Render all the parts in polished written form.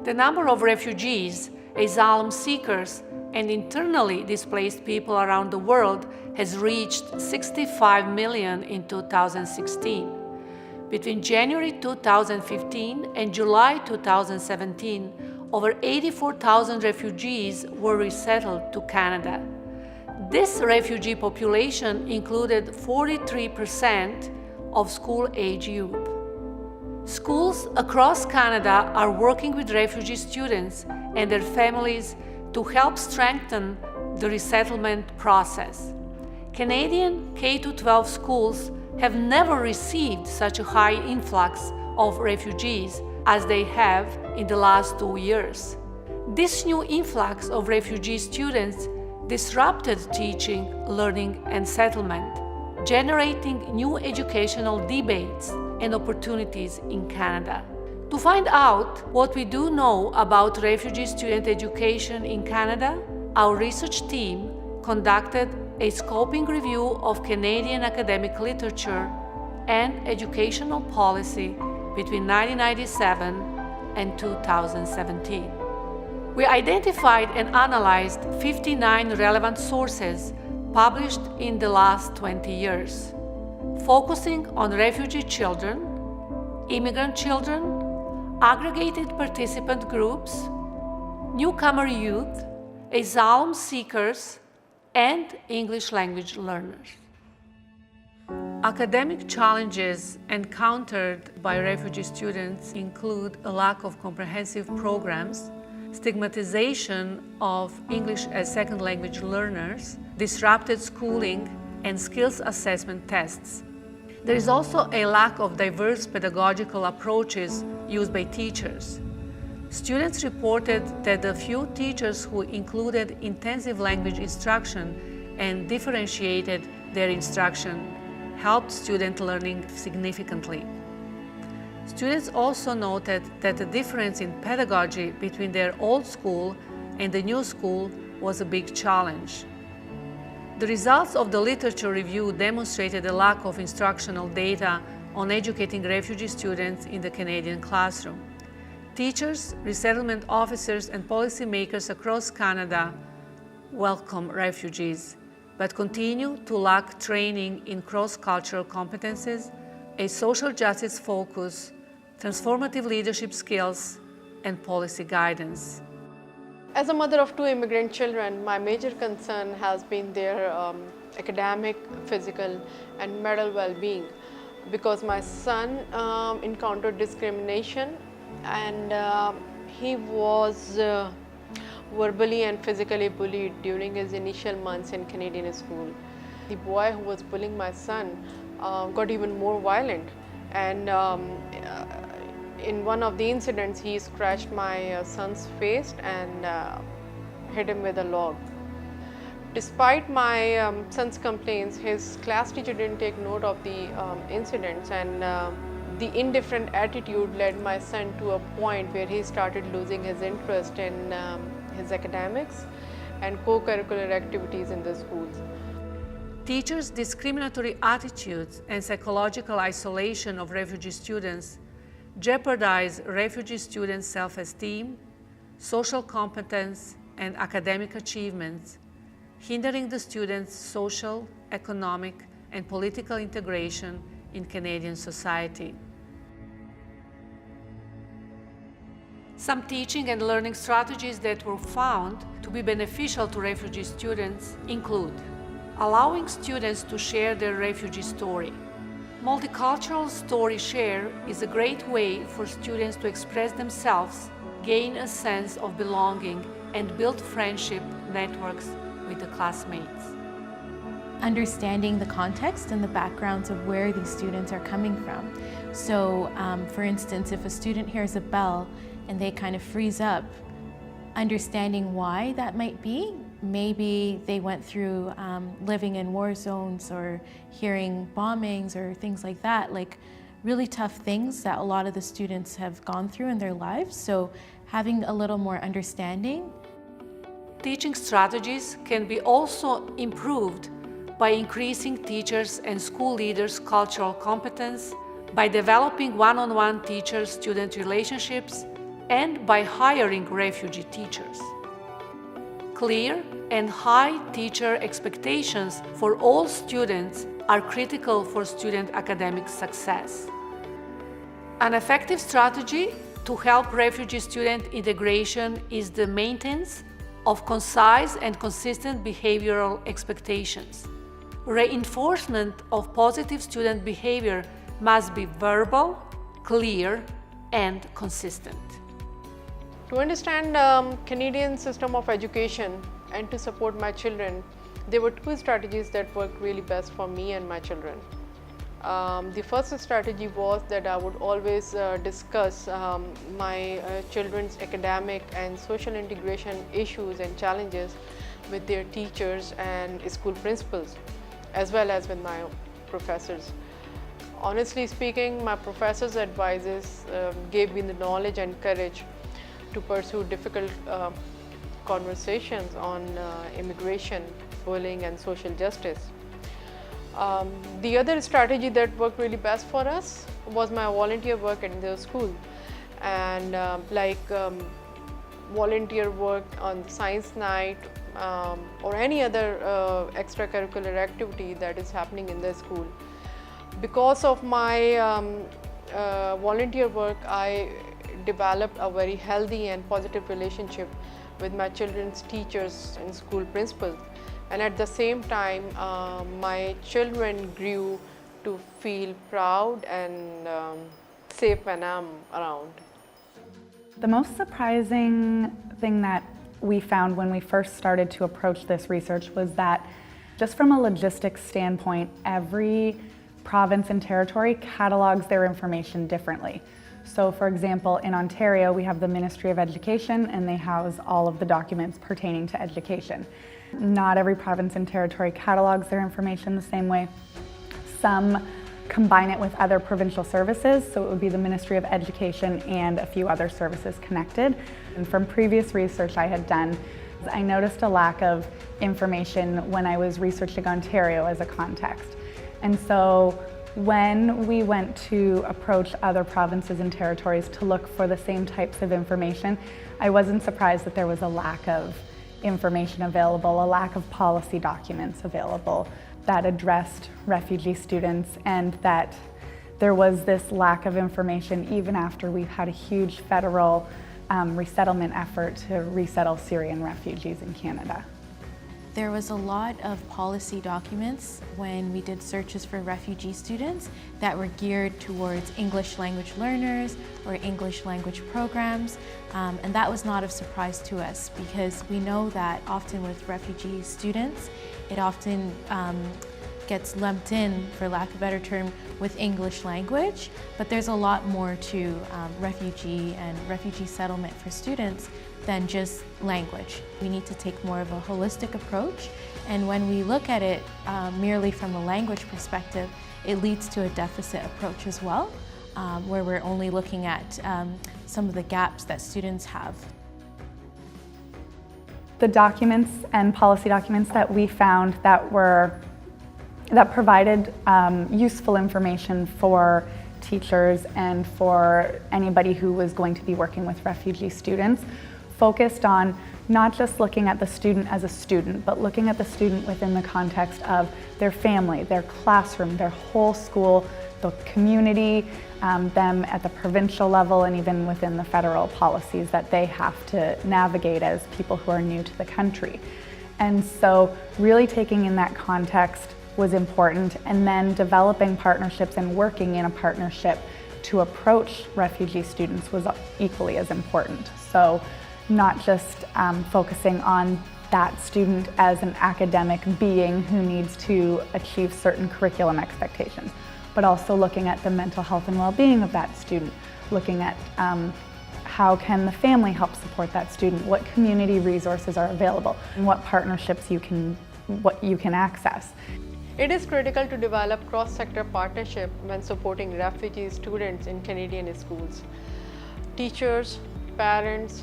The number of refugees, asylum seekers, and internally displaced people around the world has reached 65 million in 2016. Between January 2015 and July 2017, over 84,000 refugees were resettled to Canada. This refugee population included 43% of school-age youth. Schools across Canada are working with refugee students and their families to help strengthen the resettlement process. Canadian K-12 schools have never received such a high influx of refugees as they have in the last 2 years. This new influx of refugee students disrupted teaching, learning, and settlement, generating new educational debates and opportunities in Canada. To find out what we do know about refugee student education in Canada, our research team conducted a scoping review of Canadian academic literature and educational policy between 1997 and 2017. We identified and analyzed 59 relevant sources published in the last 20 years, focusing on refugee children, immigrant children, aggregated participant groups, newcomer youth, asylum seekers, and English language learners. Academic challenges encountered by refugee students include a lack of comprehensive programs, stigmatization of English as second language learners, disrupted schooling, and skills assessment tests. There is also a lack of diverse pedagogical approaches used by teachers. Students reported that the few teachers who included intensive language instruction and differentiated their instruction helped student learning significantly. Students also noted that the difference in pedagogy between their old school and the new school was a big challenge. The results of the literature review demonstrated a lack of instructional data on educating refugee students in the Canadian classroom. Teachers, resettlement officers, and policymakers across Canada welcome refugees, but continue to lack training in cross-cultural competencies, a social justice focus, transformative leadership skills, and policy guidance. As a mother of 2 immigrant children, my major concern has been their academic, physical, and mental well-being, because my son encountered discrimination, and he was verbally and physically bullied during his initial months in Canadian school. The boy who was bullying my son got even more violent, and in one of the incidents he scratched my son's face and hit him with a log. Despite my son's complaints, his class teacher didn't take note of the incidents, and the indifferent attitude led my son to a point where he started losing his interest in his academics and co-curricular activities in the schools. Teachers' discriminatory attitudes and psychological isolation of refugee students jeopardize refugee students' self-esteem, social competence, and academic achievements, hindering the students' social, economic, and political integration in Canadian society. Some teaching and learning strategies that were found to be beneficial to refugee students include allowing students to share their refugee story. Multicultural story share is a great way for students to express themselves, gain a sense of belonging, and build friendship networks with the classmates. Understanding the context and the backgrounds of where these students are coming from. So, for instance, if a student hears a bell and they kind of freeze up, understanding why that might be. Maybe they went through living in war zones or hearing bombings or things like that, like really tough things that a lot of the students have gone through in their lives. So having a little more understanding. Teaching strategies can be also improved by increasing teachers' and school leaders' cultural competence, by developing one-on-one teacher-student relationships, and by hiring refugee teachers. Clear and high teacher expectations for all students are critical for student academic success. An effective strategy to help refugee student integration is the maintenance of concise and consistent behavioral expectations. Reinforcement of positive student behavior must be verbal, clear, and consistent. To understand Canadian system of education and to support my children, there were two strategies that worked really best for me and my children. The first strategy was that I would always discuss my children's academic and social integration issues and challenges with their teachers and school principals, as well as with my professors. Honestly speaking, my professors' advices gave me the knowledge and courage to pursue difficult conversations on immigration, bullying, and social justice. The other strategy that worked really best for us was my volunteer work at the school, and volunteer work on science night or any other extracurricular activity that is happening in the school. Because of my volunteer work, I developed a very healthy and positive relationship with my children's teachers and school principals. And at the same time, my children grew to feel proud and safe when I'm around. The most surprising thing that we found when we first started to approach this research was that just from a logistics standpoint, every province and territory catalogs their information differently. So for example, in Ontario, we have the Ministry of Education and they house all of the documents pertaining to education. Not every province and territory catalogs their information the same way. Some combine it with other provincial services, so it would be the Ministry of Education and a few other services connected. And from previous research I had done, I noticed a lack of information when I was researching Ontario as a context. And so when we went to approach other provinces and territories to look for the same types of information, I wasn't surprised that there was a lack of information available, a lack of policy documents available that addressed refugee students, and that there was this lack of information even after we had a huge federal resettlement effort to resettle Syrian refugees in Canada. There was a lot of policy documents when we did searches for refugee students that were geared towards English language learners or English language programs, and that was not a surprise to us because we know that often with refugee students, it often gets lumped in, for lack of a better term, with English language, but there's a lot more to refugee and refugee settlement for students than just language. We need to take more of a holistic approach, and when we look at it merely from a language perspective, it leads to a deficit approach as well, where we're only looking at some of the gaps that students have. The documents and policy documents that we found that provided useful information for teachers and for anybody who was going to be working with refugee students focused on not just looking at the student as a student, but looking at the student within the context of their family, their classroom, their whole school, the community, them at the provincial level, and even within the federal policies that they have to navigate as people who are new to the country. And so really taking in that context was important, and then developing partnerships and working in a partnership to approach refugee students was equally as important. So not just focusing on that student as an academic being who needs to achieve certain curriculum expectations, but also looking at the mental health and well-being of that student, looking at how can the family help support that student, what community resources are available, and what partnerships you can access. It is critical to develop cross-sector partnership when supporting refugee students in Canadian schools. Teachers, parents,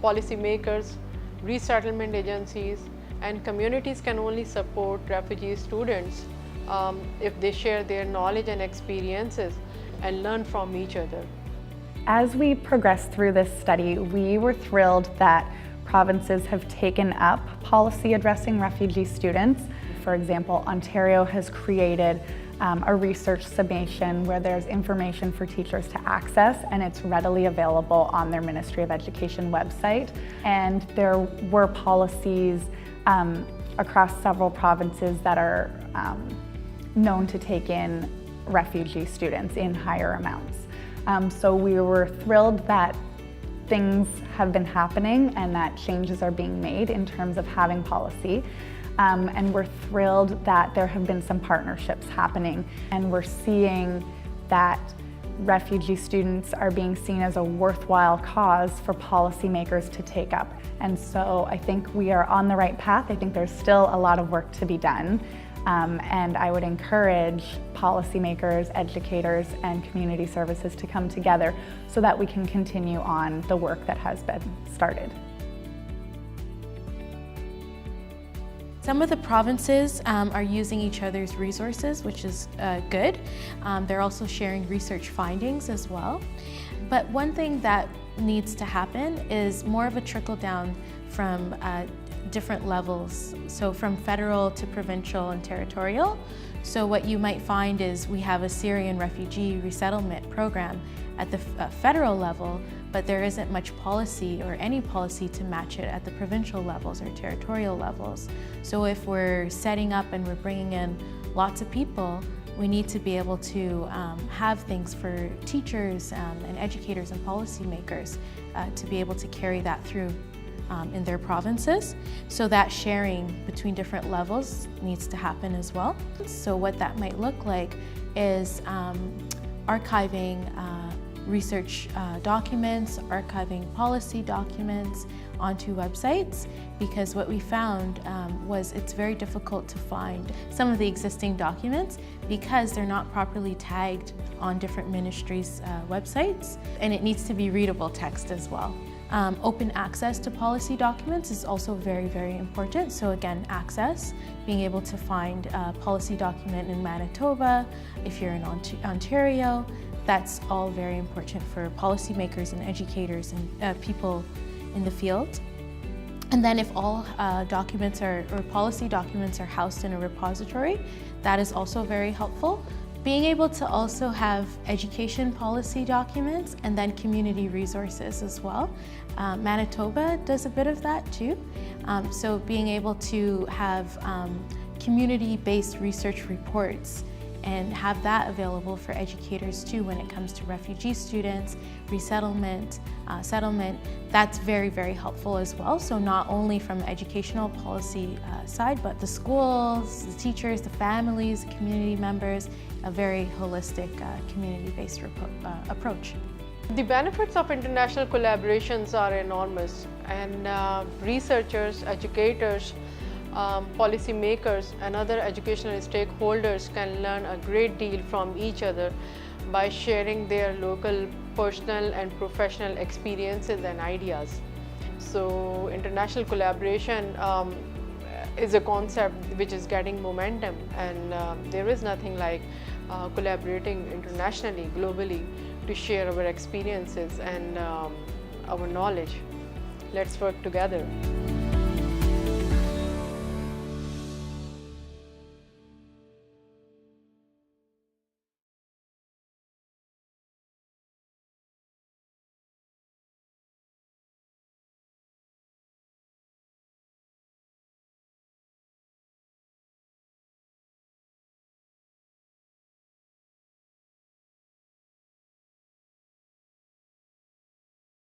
policymakers, resettlement agencies, and communities can only support refugee students if they share their knowledge and experiences and learn from each other. As we progressed through this study, we were thrilled that provinces have taken up policy addressing refugee students. For example, Ontario has created a research summation where there's information for teachers to access, and it's readily available on their Ministry of Education website. And there were policies across several provinces that are known to take in refugee students in higher amounts. So we were thrilled that things have been happening and that changes are being made in terms of having policy. And we're thrilled that there have been some partnerships happening, and we're seeing that refugee students are being seen as a worthwhile cause for policymakers to take up. And so I think we are on the right path. I think there's still a lot of work to be done. And I would encourage policymakers, educators, and community services to come together so that we can continue on the work that has been started. Some of the provinces are using each other's resources, which is good. They're also sharing research findings as well. But one thing that needs to happen is more of a trickle down from different levels, so from federal to provincial and territorial. So what you might find is we have a Syrian refugee resettlement program at the federal level, but there isn't much policy or any policy to match it at the provincial levels or territorial levels. So if we're setting up and we're bringing in lots of people, we need to be able to have things for teachers and educators and policymakers to be able to carry that through in their provinces. So that sharing between different levels needs to happen as well. So what that might look like is archiving research documents, archiving policy documents onto websites, because what we found was it's very difficult to find some of the existing documents because they're not properly tagged on different ministries' websites, and it needs to be readable text as well. Open access to policy documents is also very, very important. So again, access, being able to find a policy document in Manitoba, if you're in Ontario, that's all very important for policymakers and educators and people in the field. And then if all documents or policy documents are housed in a repository, that is also very helpful. Being able to also have education policy documents and then community resources as well. Manitoba does a bit of that too. So being able to have community-based research reports and have that available for educators too when it comes to refugee students, resettlement, settlement, that's very, very helpful as well. So not only from the educational policy side, but the schools, the teachers, the families, the community members, a very holistic community-based approach. The benefits of international collaborations are enormous, and researchers, educators, policymakers and other educational stakeholders can learn a great deal from each other by sharing their local personal and professional experiences and ideas. So international collaboration is a concept which is getting momentum, and there is nothing like collaborating internationally, globally, to share our experiences and our knowledge. Let's work together.